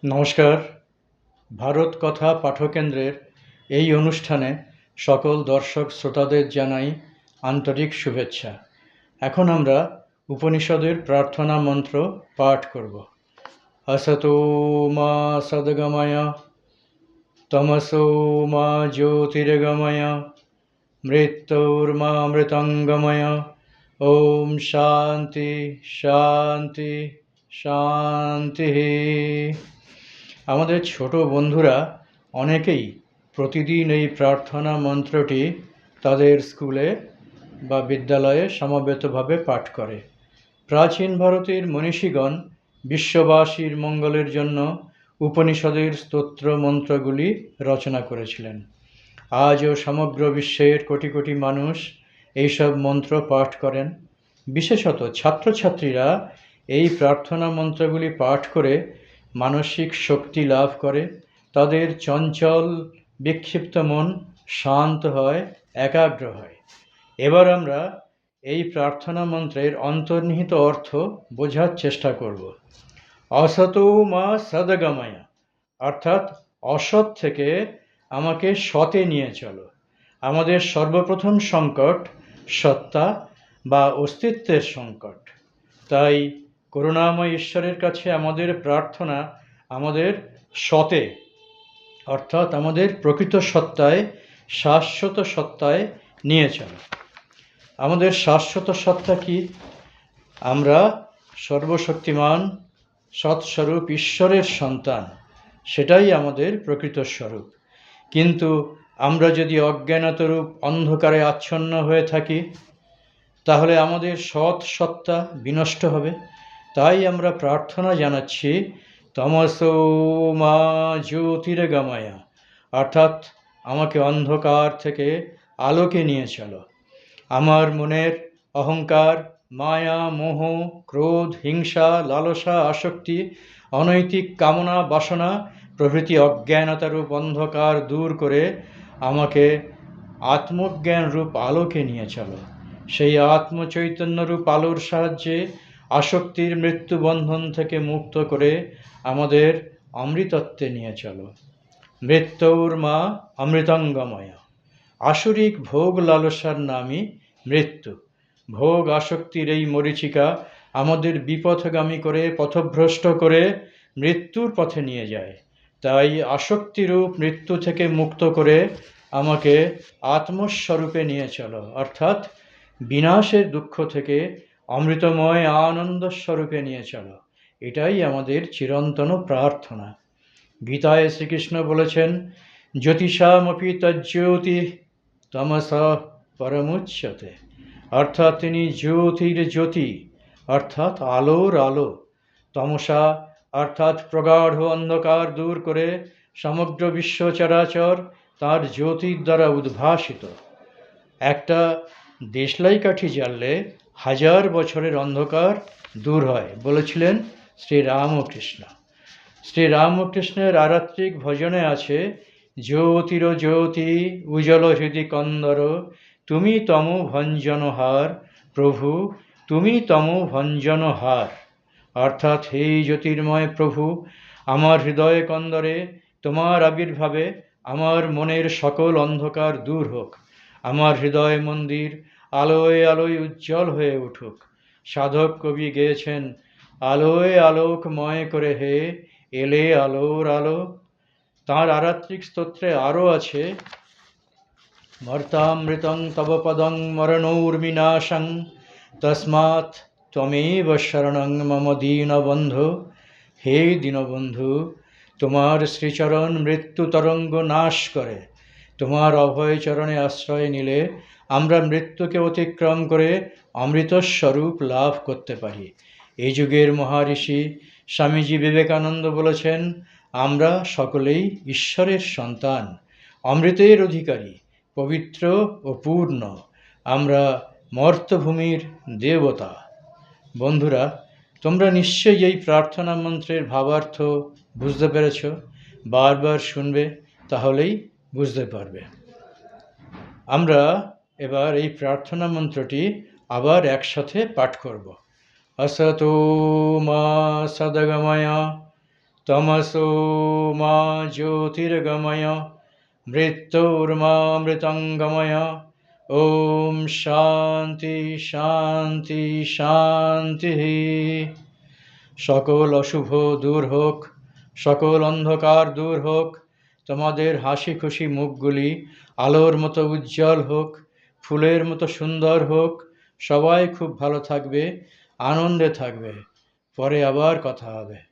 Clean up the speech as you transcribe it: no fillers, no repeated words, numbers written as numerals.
নমস্কার। ভারত কথা পাঠকেন্দ্রের এই অনুষ্ঠানে সকল দর্শক শ্রোতাদের জানাই আন্তরিক শুভেচ্ছা। এখন আমরা উপনিষদের প্রার্থনা মন্ত্র পাঠ করব। আসতো মা সদ্গময় তমসো মা জ্যোতির্গময় মৃত্যুর্মামৃতঙ্গময়। ওম শান্তি শান্তি শান্তি। আমাদের ছোট বন্ধুরা অনেকেই প্রতিদিন এই প্রার্থনা মন্ত্রটি তাদের স্কুলে বা বিদ্যালয়ে সমবেতভাবে পাঠ করে। প্রাচীন ভারতের মনীষীগণ বিশ্ববাসীর মঙ্গলের জন্য উপনিষদের স্তোত্র মন্ত্রগুলি রচনা করেছিলেন। আজও সমগ্র বিশ্বের কোটি কোটি মানুষ এইসব মন্ত্র পাঠ করেন। বিশেষত ছাত্রছাত্রীরা এই প্রার্থনা মন্ত্রগুলি পাঠ করে মানসিক শক্তি লাভ করে, তাদের চঞ্চল বিক্ষিপ্ত মন শান্ত হয়, একাগ্র হয়। এবার আমরা এই প্রার্থনা মন্ত্রের অন্তর্নিহিত অর্থ বোঝার চেষ্টা করব। অসতো মা সদগময়া, অর্থাৎ অসৎ থেকে আমাকে সতে নিয়ে চলো। আমাদের সর্বপ্রথম সংকট সত্তা বা অস্তিত্বের সংকট। তাই করুণাময় ঈশ্বরের কাছে আমাদের প্রার্থনা আমাদের সতে, অর্থাৎ আমাদের প্রকৃত সত্তায়, শাশ্বত সত্তায় নিয়ে চলো। আমাদের শাশ্বত সত্তা কি? আমরা সর্বশক্তিমান সৎস্বরূপ ঈশ্বরের সন্তান, সেটাই আমাদের প্রকৃত স্বরূপ। কিন্তু আমরা যদি অজ্ঞানতরূপ অন্ধকারে আচ্ছন্ন হয়ে থাকি, তাহলে আমাদের সৎ সত্তা বিনষ্ট হবে। তাই আমরা প্রার্থনা জানাচ্ছি তমসো মা জ্যোতির্গময়া, অর্থাৎ আমাকে অন্ধকার থেকে আলোকে নিয়ে চলো। আমার মনের অহংকার, মায়া, মোহ, ক্রোধ, হিংসা, লালসা, আসক্তি, অনৈতিক কামনা, বাসনা প্রভৃতি অজ্ঞানতারূপ অন্ধকার দূর করে আমাকে আত্মজ্ঞানরূপ আলোকে নিয়ে চলো। সেই আত্মচৈতন্যরূপ আলোর সাহায্যে আসক্তির মৃত্যুবন্ধন থেকে মুক্ত করে আমাদের অমৃতত্বে নিয়ে চলো। মৃত্যুর মা অমৃতঙ্গময়, আসরিক ভোগ লালসার নামই মৃত্যু। ভোগ আসক্তির এই মরীচিকা আমাদের বিপথগামী করে, পথভ্রষ্ট করে মৃত্যুর পথে নিয়ে যায়। তাই আসক্তিরূপ মৃত্যু থেকে মুক্ত করে আমাকে আত্মস্বরূপে নিয়ে চলো, অর্থাৎ বিনাশের দুঃখ থেকে অমৃতময় আনন্দ স্বরূপে নিয়ে চলো। এটাই আমাদের চিরন্তন প্রার্থনা। গীতায় শ্রীকৃষ্ণ বলেছেন, জ্যোতিষামপি তজ্জ্যোতি তমসা পরমুচ্যতে, অর্থাৎ তিনি জ্যোতির জ্যোতি, অর্থাৎ আলোর আলো। তমসা অর্থাৎ প্রগাঢ় অন্ধকার দূর করে সমগ্র বিশ্ব চরাচর তাঁর জ্যোতির দ্বারা উদ্ভাসিত। একটা দেশলাই কাঠি জ্বাললে 1000 বছরের অন্ধকার দূর হয় বলেছিলেন শ্রীরামকৃষ্ণ। শ্রীরামকৃষ্ণের আরাত্রিক ভজনে আছে, জ্যোতির জ্যোতি উজ্জ্বল হৃদি কন্দর, তুমি তম ভঞ্জনহার প্রভু, তুমি তম ভঞ্জনহার। অর্থাৎ হে জ্যোতির্ময় প্রভু, আমার হৃদয় কন্দরে তোমার আবির্ভাবে আমার মনের সকল অন্ধকার দূর হোক। আমার হৃদয় মন্দির আলোয় আলোয় উজ্জ্বল হয়ে উঠুক। সাধক কবি গেয়েছেন, আলোয় আলোকময় করে হে এলে আলোর আলো। তাঁর আরাত্রিক স্তোত্রে আরও আছে, মর্তামৃতং তব পদং মরণৌর্বিনাশং তস্মাৎ ত্বমেব শরণং মম দীনবন্ধু। হে দীনবন্ধু, তোমার শ্রীচরণ মৃত্যু তরঙ্গ নাশ করে। তোমার অভয় চরণে আশ্রয় নিলে আমরা মৃত্যুকে অতিক্রম করে অমৃতস্বরূপ লাভ করতে পারি। এই যুগের মহারিষি স্বামীজি বিবেকানন্দ বলেছেন, আমরা সকলেই ঈশ্বরের সন্তান, অমৃতের অধিকারী, পবিত্র ও পূর্ণ। আমরা মর্তভূমির দেবতা। বন্ধুরা, তোমরা নিশ্চয়ই এই প্রার্থনা মন্ত্রের ভাবার্থ বুঝতে পেরেছ। বারবার শুনবে, তাহলেই বুঝতে পারবে। আমরা এবার এই প্রার্থনা মন্ত্রটি আবার একসাথে পাঠ করব। असतो मा सद्गमय तमसो मा ज्योतिर्गमय मृत्योर्मामृतङ्गमय। ओम शांति शांति शांति। সকল অশুভ দূর হোক, সকল অন্ধকার দূর হোক, তোমাদের হাসি খুশি মুখগুলি আলোর মতো উজ্জ্বল হোক, ফুলের মতো সুন্দর হোক, সবাই খুব ভালো থাকবে, আনন্দে থাকবে। পরে আবার কথা হবে।